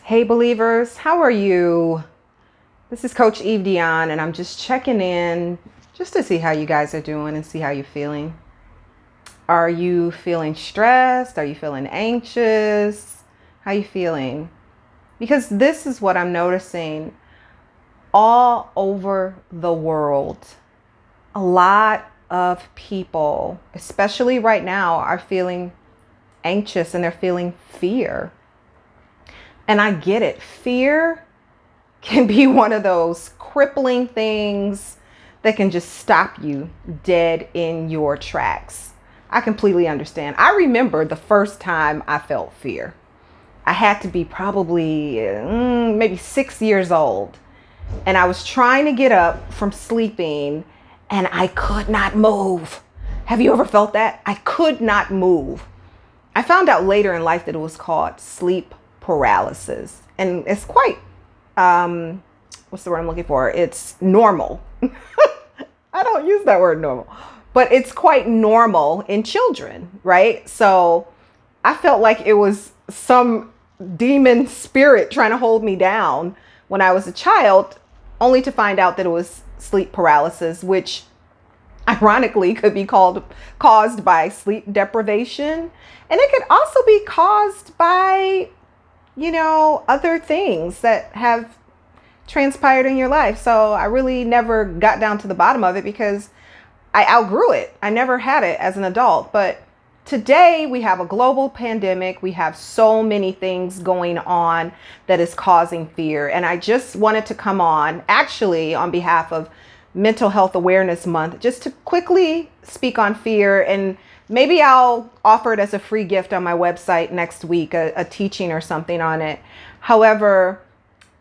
Hey believers, how are you? This is Coach Dionne, and I'm just checking in just to see how you guys are doing and see how you're feeling. Are you feeling stressed? Are you feeling anxious? How you feeling? Because this is what I'm noticing all over the world. A lot of people, especially right now, are feeling anxious and they're feeling fear. And I get it. Fear can be one of those crippling things that can just stop you dead in your tracks. I completely understand. I remember the first time I felt fear. I had to be probably maybe 6 years old. And I was trying to get up from sleeping and I could not move. Have you ever felt that? I could not move. I found out later in life that it was called sleep paralysis. And it's quite what's the word I'm looking for? It's normal. I don't use that word normal, but it's quite normal in children, right? So I felt like it was some demon spirit trying to hold me down when I was a child, only to find out that it was sleep paralysis, which ironically could be caused by sleep deprivation. And it could also be caused by, other things that have transpired in your life. So I really never got down to the bottom of it because I outgrew it. I never had it as an adult. But today we have a global pandemic. We have so many things going on that is causing fear. And I just wanted to come on, actually, on behalf of Mental Health Awareness Month, just to quickly speak on fear. And maybe I'll offer it as a free gift on my website next week, a teaching or something on it. However,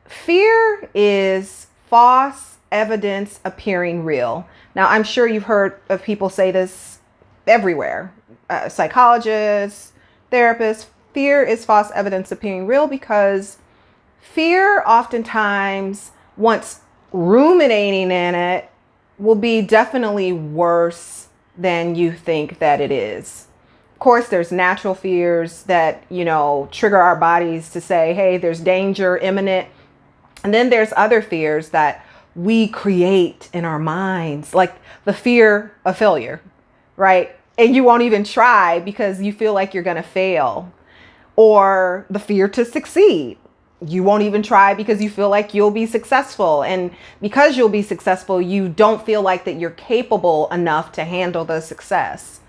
fear is false evidence appearing real. Now, I'm sure you've heard of people say this everywhere. Psychologists, therapists, fear is false evidence appearing real because fear oftentimes, once ruminating in it, will be definitely worse than you think that it is. Of course, there's natural fears that, trigger our bodies to say, hey, there's danger imminent. And then there's other fears that we create in our minds, like the fear of failure, right? And you won't even try because you feel like you're going to fail. Or the fear to succeed. You won't even try because you feel like you'll be successful. And because you'll be successful, you don't feel like that you're capable enough to handle the success.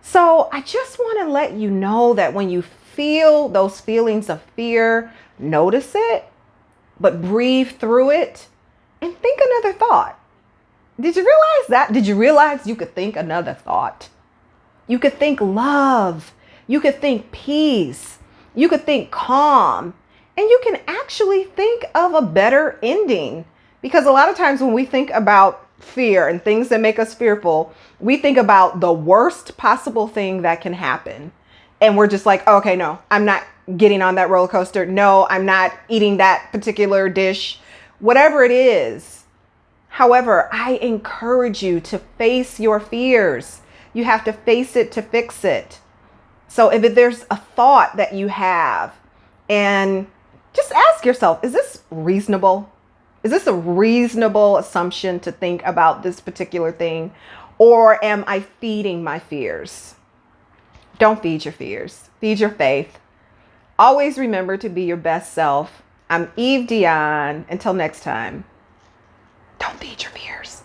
So I just want to let you know that when you feel those feelings of fear, notice it, but breathe through it and think another thought. Did you realize that? Did you realize you could think another thought? You could think love. You could think peace. You could think calm. And you can actually think of a better ending. Because a lot of times when we think about fear and things that make us fearful, we think about the worst possible thing that can happen. And we're just like, oh, okay, no, I'm not getting on that roller coaster. No, I'm not eating that particular dish, whatever it is. However, I encourage you to face your fears. You have to face it to fix it. So if there's a thought that you have, and just ask yourself, is this reasonable? Is this a reasonable assumption to think about this particular thing? Or am I feeding my fears? Don't feed your fears. Feed your faith. Always remember to be your best self. I'm Dionne. Until next time, don't feed your fears.